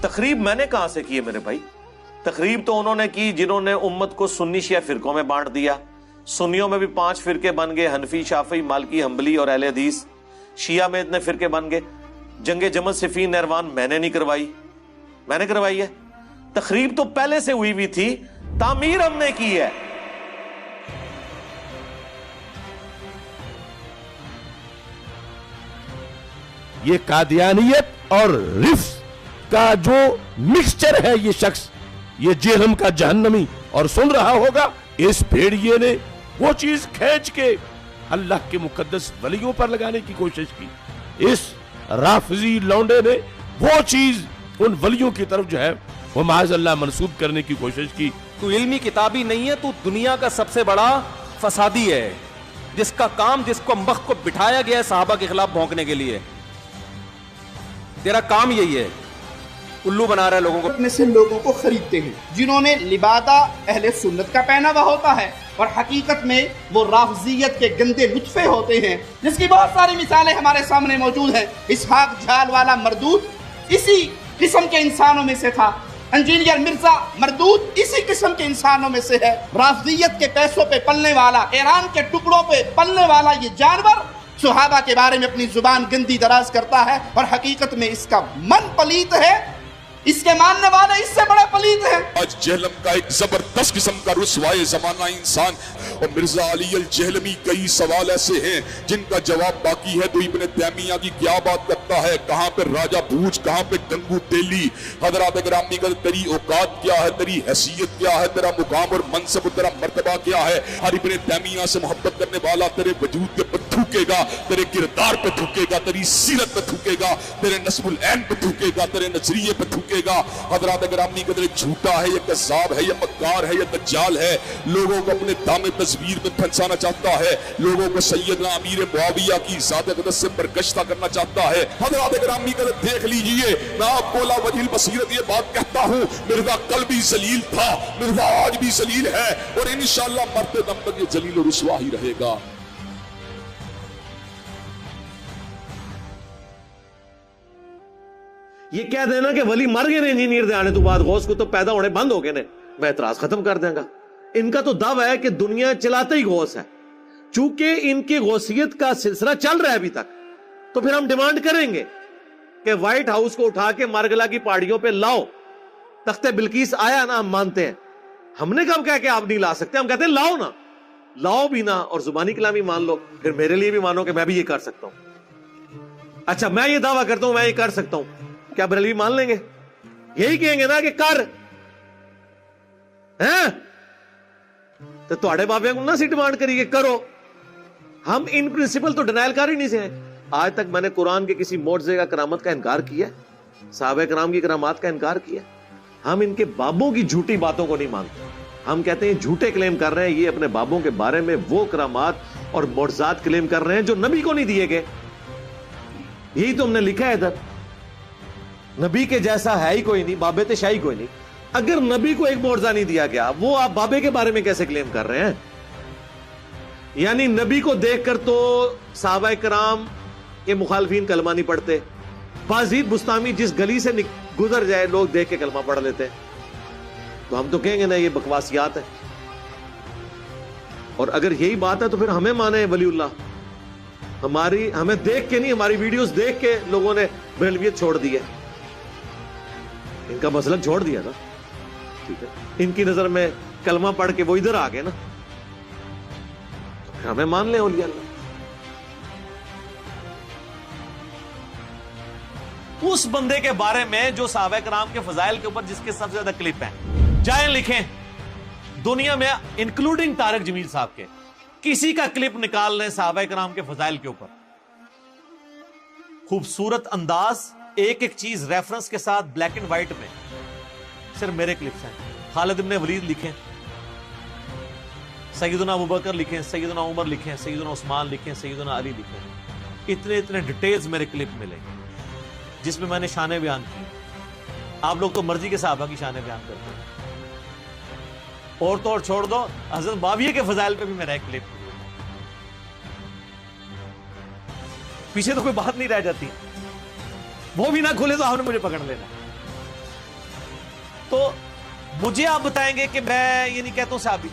تقریب میں نے کہاں سے کی ہے میرے بھائی؟ تقریب تو انہوں نے کی جنہوں نے امت کو سنی شیعہ فرقوں میں بانٹ دیا. سنیوں میں بھی 5 فرقے بن گئے، حنفی، شافعی، مالکی، حنبلی اور اہل حدیث. شیعہ میں اتنے فرقے بن گئے. جنگ جمل، صفین، نہروان میں نے نہیں کروائی، میں نے کروائی ہے. تقریب تو پہلے سے ہوئی تھی، تعمیر ہم نے کی ہے. یہ قادیانیت اور رفض کا جو مکسچر ہے، یہ شخص، یہ جہنم کا جہنمی، اور سن رہا ہوگا اس بھیڑیے نے وہ چیز کھینچ کے اللہ کے مقدس ولیوں پر لگانے کی کوشش کی. اس رافضی لونڈے نے وہ چیز ان ولیوں کی طرف جو ہے وہ معاذ اللہ منسوب کرنے کی کوشش کی. تو علمی کتابی نہیں ہے، تو دنیا کا سب سے بڑا فسادی ہے، جس کا کام، جس کو مخ کو بٹھایا گیا ہے صحابہ کے خلاف بھونکنے کے لیے. تیرا کام یہی ہے، الو بنا رہا ہے لوگوں کو. میں سے لوگوں کو خریدتے ہیں جنہوں نے لبادہ اہل سنت کا پہنا ہوا ہوتا ہے، اور حقیقت میں وہ رافضیت کے گندے لطفے ہوتے ہیں، جس کی بہت ساری مثالیں ہمارے سامنے موجود ہیں. اسحاق جھال والا مردود اسی قسم کے انسانوں میں سے تھا. انجینئر مرزا مردود اسی قسم کے انسانوں میں سے ہے. رافضیت کے پیسوں پہ پلنے والا، ایران کے ٹکڑوں پہ پلنے والا یہ جانور صحابہ کے بارے میں اپنی زبان گندی دراز کرتا ہے، اور حقیقت میں اس کا من پلیت ہے، اس کے ماننے والے اس سے بڑے پلیت ہیں. آج جہلم کا ایک زبردست قسم کا رسوائے زمانہ انسان، اور مرزا علی الجہلمی کئی سوال ایسے ہیں جن کا جواب باقی ہے. تو ابن تیمیہ کی کیا بات کرتا ہے، کہاں پہ راجہ بھوج، کہاں پہ گنگو تیلی. حضرات گرامی کا تیری اوقات کیا ہے، تیری حیثیت کیا ہے، تیرا مقام اور منصب، تیرا مرتبہ کیا ہے. ہر ابن تیمیہ سے محبت کرنے والا تیرے وجود کے پر تھوکے گا، تیرے کردار پہ تھوکے گا، تیری سیرت پہ تھوکے گا، تیرے نسب العین پہ تھوکے گا، تیرے نظریے پہ تھوکے گا. حضرات گرامی قدر جھوٹا ہے، یہ کذاب ہے، یہ مکار ہے، یہ دجال ہے. لوگوں کو اپنے دام تصویر میں پھنسانا چاہتا ہے، لوگوں کو سیدنا امیر معاویہ کی ذات اقدس سے برگشتہ کرنا چاہتا ہے. حضرات گرامی قدر دیکھ لیجئے، میں آپ کو لا وجہ البصیرت یہ بات کہتا ہوں، مرزا کل بھی ذلیل تھا، مرزا آج بھی ذلیل ہے، اور انشاءاللہ مرتے دم تک یہ ذلیل و رسوا ہی رہے گا. یہ کہہ دینا کہ ولی مر گئے نے انجینئر دے آنے تو بعد، غوث کو تو پیدا ہونے بند ہو گئے نے، میں اعتراض ختم کر دیں گا. ان کا تو دعویٰ ہے کہ دنیا چلاتا ہی غوث ہے. چونکہ ان کی غوثیت کا سلسلہ چل رہا ہے ابھی تک، تو پھر ہم ڈیمانڈ کریں گے کہ وائٹ ہاؤس کو اٹھا کے مارگلا کی پہاڑیوں پہ لاؤ. تخت بلقیس آیا نا، ہم مانتے ہیں. ہم نے کب کہا کہ آپ نہیں لا سکتے، ہم کہتے ہیں لاؤ نا، لاؤ بھی نا، اور زبانی کلامی مان لو. پھر میرے لیے بھی مانو کہ میں بھی یہ کر سکتا ہوں. اچھا میں یہ دعویٰ کرتا ہوں میں یہ کر سکتا ہوں، کیا بریلوی مان لیں گے؟ یہی کہیں گے نا کہ کر ہیں تو تھوڑے بابے کو نہ سی ڈیمانڈ کریے کرو. ہم ان پرنسپل تو ڈینائل کر ہی نہیں سے. آج تک میں نے قرآن کے کسی معجزے کا، کرامت کا انکار کیا، صحابہ کرام کی کرامات کا انکار کیا. ہم ان کے بابوں کی جھوٹی باتوں کو نہیں مانتے. ہم کہتے ہیں جھوٹے کلیم کر رہے ہیں، یہ اپنے بابوں کے بارے میں وہ کرامات اور معجزات کلیم کر رہے ہیں جو نبی کو نہیں دیے گئے. یہی تو ہم نے لکھا ہے ادھر، نبی کے جیسا ہے ہی کوئی نہیں، بابے تے شاہی کوئی نہیں. اگر نبی کو ایک معجزہ نہیں دیا گیا، وہ آپ بابے کے بارے میں کیسے کلیم کر رہے ہیں؟ یعنی نبی کو دیکھ کر تو صحابہ کرام کے مخالفین کلمہ نہیں پڑھتے. بازید بستامی جس گلی سے گزر جائے لوگ دیکھ کے کلمہ پڑھ لیتے. تو ہم تو کہیں گے نا یہ بکواسیات ہے. اور اگر یہی بات ہے تو پھر ہمیں مانے ولی اللہ. ہمیں دیکھ کے نہیں، ہماری ویڈیوز دیکھ کے لوگوں نے بریلویت چھوڑ دی ہے، ان کا مسلک چھوڑ دیا نا. ٹھیک ہے، ان کی نظر میں کلمہ پڑھ کے وہ ادھر آ گئے نا، تو پھر ہمیں مان لیں اولیاء اللہ. اس بندے کے بارے میں جو صحابہ کرام کے فضائل کے اوپر جس کے سب سے زیادہ کلپ ہیں، جائیں لکھیں دنیا میں انکلوڈنگ طارق جمیل صاحب کے، کسی کا کلپ نکال لیں صحابہ کرام کے فضائل کے اوپر. خوبصورت انداز، ایک ایک چیز ریفرنس کے ساتھ، بلیک اینڈ وائٹ میں. صرف میرے کلپس ہیں. خالد ابن ولید لکھیں، سیدنا ابوبکر لکھیں، سیدنا عمر لکھیں، سیدنا عثمان لکھیں، سیدنا علی لکھیں. اتنے ڈیٹیلز میرے کلپ ملیں گے جس میں نے شانیں بیان کی. آپ لوگ تو مرضی کے صحابہ کی شانیں بیان کرتے ہیں، اور تو اور چھوڑ دو، حضرت معاویہ کے فضائل پہ بھی میرا ایک کلپ. پیچھے تو کوئی بات نہیں رہ جاتی، وہ بھی نہ کھولے تو آپ نے مجھے پکڑ لینا. تو مجھے آپ بتائیں گے کہ میں یہ نہیں کہتا ہوں صحابی.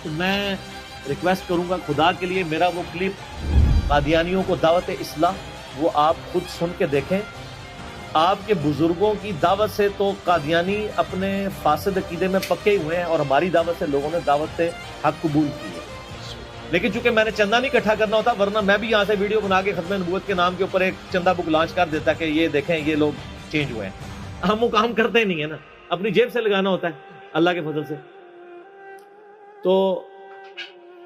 تو میں ریکویسٹ کروں گا خدا کے لیے میرا وہ کلپ قادیانیوں کو دعوت اصلاح وہ آپ خود سن کے دیکھیں. آپ کے بزرگوں کی دعوت سے تو قادیانی اپنے فاسد عقیدے میں پکے ہوئے ہیں اور ہماری دعوت سے لوگوں نے دعوت حق قبول کی ہے. لیکن چونکہ میں نے چندہ نہیں اکٹھا کرنا ہوتا ورنہ میں بھی یہاں سے ویڈیو بنا کے ختم نبوت کے نام کے اوپر ایک چندہ بک لانچ کر دیتا کہ یہ دیکھیں یہ لوگ چینج ہوئے ہیں. ہم وہ کام کرتے ہی نہیں ہے نا, اپنی جیب سے لگانا ہوتا ہے اللہ کے فضل سے. تو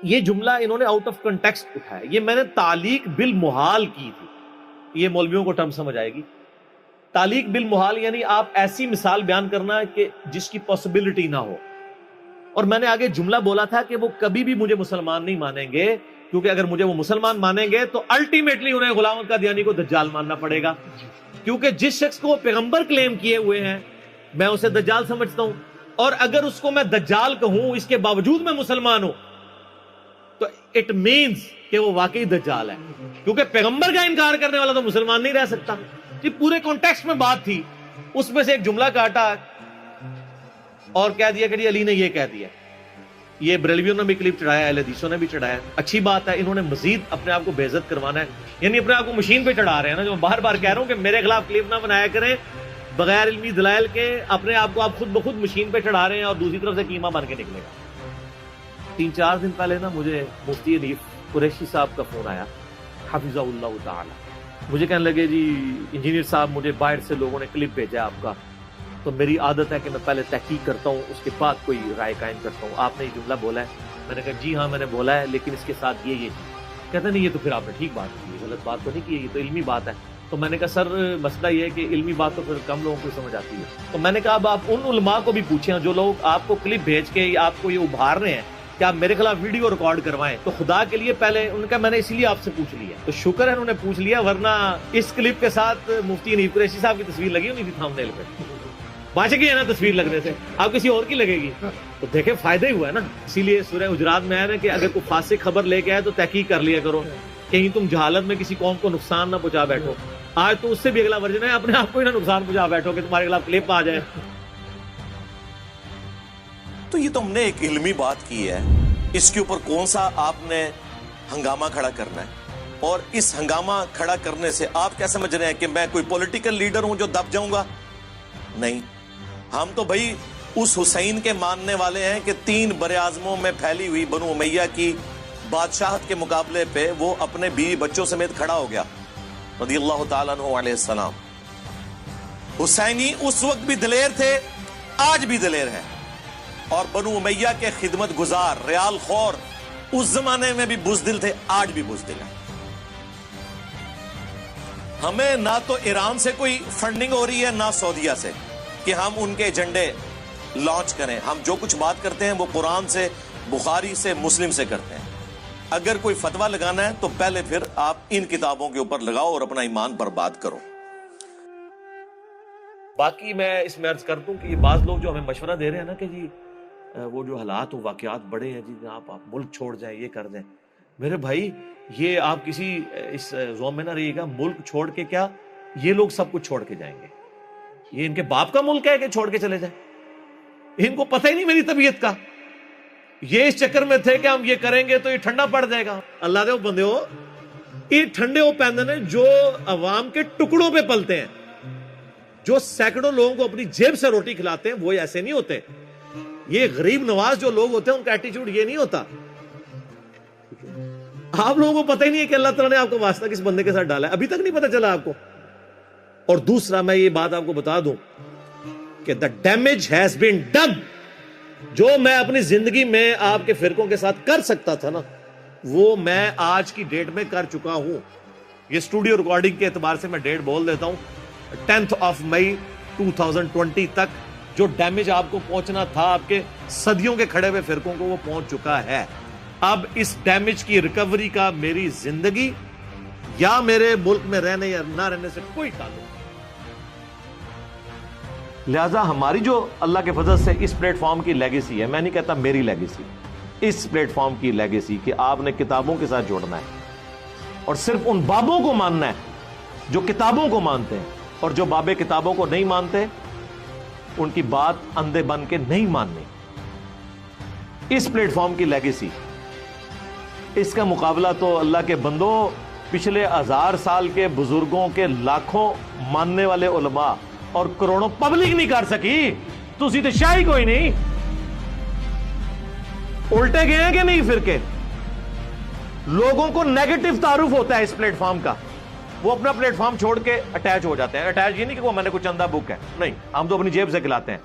یہ جملہ انہوں نے آؤٹ آف کنٹیکسٹ اٹھایا. یہ میں نے تعلیق بالمحال کی تھی. یہ مولویوں کو ٹرم سمجھ آئے گی. تعلیق بالمحال یعنی آپ ایسی مثال بیان کرنا کہ جس کی پاسبلٹی نہ ہو. اور میں نے آگے جملہ بولا تھا کہ وہ کبھی بھی مجھے مسلمان نہیں مانیں گے, کیونکہ اگر مجھے وہ مسلمان مانیں گے تو الٹیمیٹلی انہیں غلام قادیانی کو دجال ماننا پڑے گا. کیونکہ جس شخص کو وہ پیغمبر کلیم کیے ہوئے ہیں میں اسے دجال سمجھتا ہوں, اور اگر اس کو میں دجال کہوں اس کے باوجود میں مسلمان ہوں تو اٹ مینز کہ وہ واقعی دجال ہے, کیونکہ پیغمبر کا انکار کرنے والا تو مسلمان نہیں رہ سکتا. جی پورے کانٹیکسٹ میں بات تھی, اس میں سے ایک جملہ کاٹا اور کہہ دیا کہ جی علی نے یہ کہہ دیا. یہ بریلویوں نے بھی کلپ چڑھایا, اہل حدیثوں نے بھی چڑھایا. اچھی بات ہے, انہوں نے مزید اپنے آپ کو بے عزت کروانا ہے, یعنی اپنے آپ کو مشین پہ چڑھا رہے ہیں نا. جو میں بار بار کہہ رہا ہوں کہ میرے خلاف کلپ نہ بنایا کریں بغیر علمی دلائل کے. اپنے آپ کو آپ خود بخود مشین پہ چڑھا رہے ہیں اور دوسری طرف سے قیمہ بن کے نکلے گا. 3-4 دن پہلے نا مجھے مفتی حنیف قریشی صاحب کا فون آیا حفظہ اللہ تعالی. مجھے کہنے لگے جی انجینئر صاحب مجھے باہر سے لوگوں نے کلپ بھیجا آپ کا, تو میری عادت ہے کہ میں پہلے تحقیق کرتا ہوں اس کے بعد کوئی رائے قائم کرتا ہوں. آپ نے یہ جملہ بولا ہے. میں نے کہا جی ہاں میں نے بولا ہے, لیکن اس کے ساتھ یہ کہتا نہیں, یہ تو پھر آپ نے ٹھیک بات کی, غلط بات تو نہیں کی, یہ تو علمی بات ہے. تو میں نے کہا سر مسئلہ یہ ہے کہ علمی بات تو پھر کم لوگوں کو سمجھ آتی ہے. تو میں نے کہا اب آپ ان علماء کو بھی پوچھیں جو لوگ آپ کو کلپ بھیج کے آپ کو یہ ابھار رہے ہیں کہ آپ میرے خلاف ویڈیو ریکارڈ کروائیں, تو خدا کے لیے پہلے ان کا میں نے اسی لیے آپ سے پوچھ لیا. تو شکر ہے انہوں نے پوچھ لیا, ورنہ اس کلپ کے ساتھ مفتی حنیف قریشی صاحب کی تصویر لگی ہونی تھی تھامبنیل پہ. بچ گئی ہے نا تصویر لگنے سے, اب کسی اور کی لگے گی تو دیکھیں فائدہ ہی ہوا ہے نا. اسی لیے سورہ حجرات میں ہے نا کہ اگر کوئی فاسق خبر لے کے آئے تو تحقیق کر لیا کرو, کہیں تم جہالت میں کسی قوم کو نقصان نہ پہنچا بیٹھو. آج تو اس سے بھی اگلا ورژن ہے, اپنے آپ کو ہی نہ نقصان پہنچا بیٹھو کہ تمہارے خلاف کلپ آ جائے. تو یہ تو ہم نے ایک علمی بات کی ہے, اس کے اوپر کون سا آپ نے ہنگامہ کھڑا کرنا ہے, اور اس ہنگامہ کھڑا کرنے سے آپ کیا سمجھ رہے ہیں کہ میں کوئی پولیٹیکل لیڈر ہوں جو دب جاؤں گا؟ نہیں, ہم تو بھائی اس حسین کے ماننے والے ہیں کہ 3 براعظموں میں پھیلی ہوئی بنو امیہ کی بادشاہت کے مقابلے پہ وہ اپنے بیوی بچوں سمیت کھڑا ہو گیا رضی اللہ تعالیٰ عنہ علیہ السلام. حسینی اس وقت بھی دلیر تھے, آج بھی دلیر ہیں, اور بنو امیہ کے خدمت گزار ریال خور اس زمانے میں بھی بزدل تھے, آج بھی بزدل ہیں. ہمیں نہ تو ایران سے کوئی فنڈنگ ہو رہی ہے نہ سعودیہ سے کہ ہم ان کے ایجنڈے لانچ کریں. ہم جو کچھ بات کرتے ہیں وہ قرآن سے, بخاری سے, مسلم سے کرتے ہیں. اگر کوئی فتویٰ لگانا ہے تو پہلے پھر آپ ان کتابوں کے اوپر لگاؤ اور اپنا ایمان برباد کرو. باقی میں اس میں عرض کر دوں کہ یہ بعض لوگ جو ہمیں مشورہ دے رہے ہیں نا کہ جی وہ جو حالات و واقعات بڑے ہیں جی آپ ملک چھوڑ جائیں, یہ کر دیں. میرے بھائی یہ آپ کسی اس زوم میں نہ رہیے گا, ملک چھوڑ کے کیا یہ لوگ سب کچھ چھوڑ کے جائیں گے. یہ ان کے باپ کا ملک ہے کہ چھوڑ کے چلے جائیں, ان کو پتہ ہی نہیں میری طبیعت کا. یہ اس چکر میں تھے کہ ہم یہ کریں گے تو یہ ٹھنڈا پڑ جائے گا. اللہ دے بندے ہو, یہ ٹھنڈے وہ پیندے جو عوام کے ٹکڑوں پہ پلتے ہیں, جو سینکڑوں لوگوں کو اپنی جیب سے روٹی کھلاتے ہیں, وہ ایسے نہیں ہوتے. یہ غریب نواز جو لوگ ہوتے ہیں ان کا ایٹیچیوڈ یہ نہیں ہوتا. آپ لوگوں کو پتہ ہی نہیں ہے کہ اللہ تعالیٰ نے آپ کو واسطہ کس بندے کے ساتھ ڈالا ہے, ابھی تک نہیں پتہ چلا آپ کو. اور دوسرا میں یہ بات آپ کو بتا دوں کہ the damage has been done. جو میں اپنی زندگی میں آپ کے فرقوں کے ساتھ کر سکتا تھا نا, وہ میں آج کی ڈیٹ میں کر چکا ہوں. یہ اسٹوڈیو ریکارڈنگ کے اعتبار سے میں ڈیٹ بول دیتا ہوں, 10 مئی 2020 تک جو ڈیمیج آپ کو پہنچنا تھا آپ کے صدیوں کے کھڑے ہوئے فرقوں کو, وہ پہنچ چکا ہے. اب اس ڈیمیج کی ریکوری کا میری زندگی یا میرے ملک میں رہنے یا نہ رہنے سے کوئی تعلق نہیں. لہذا ہماری جو اللہ کے فضل سے اس پلیٹ فارم کی لیگیسی ہے, میں نہیں کہتا میری لیگیسی, اس پلیٹ فارم کی لیگیسی کہ آپ نے کتابوں کے ساتھ جوڑنا ہے اور صرف ان بابوں کو ماننا ہے جو کتابوں کو مانتے ہیں, اور جو باب کتابوں کو نہیں مانتے ان کی بات اندھے بن کے نہیں ماننی. اس پلیٹ فارم کی لیگیسی, اس کا مقابلہ تو اللہ کے بندوں پچھلے 1000 سال کے بزرگوں کے لاکھوں ماننے والے علماء اور کروڑوں پبلک نہیں کر سکی. تسی تو شاہی کوئی نہیں. الٹے گئے ہیں کہ نہیں فرقے؟ لوگوں کو نیگیٹو تعارف ہوتا ہے اس پلیٹ فارم کا, وہ اپنا پلیٹ فارم چھوڑ کے اٹیچ ہو جاتے ہیں. اٹیچ یہ نہیں کہ وہ میں نے کچھ چندہ بک ہے, نہیں, ہم تو اپنی جیب سے کھلاتے ہیں.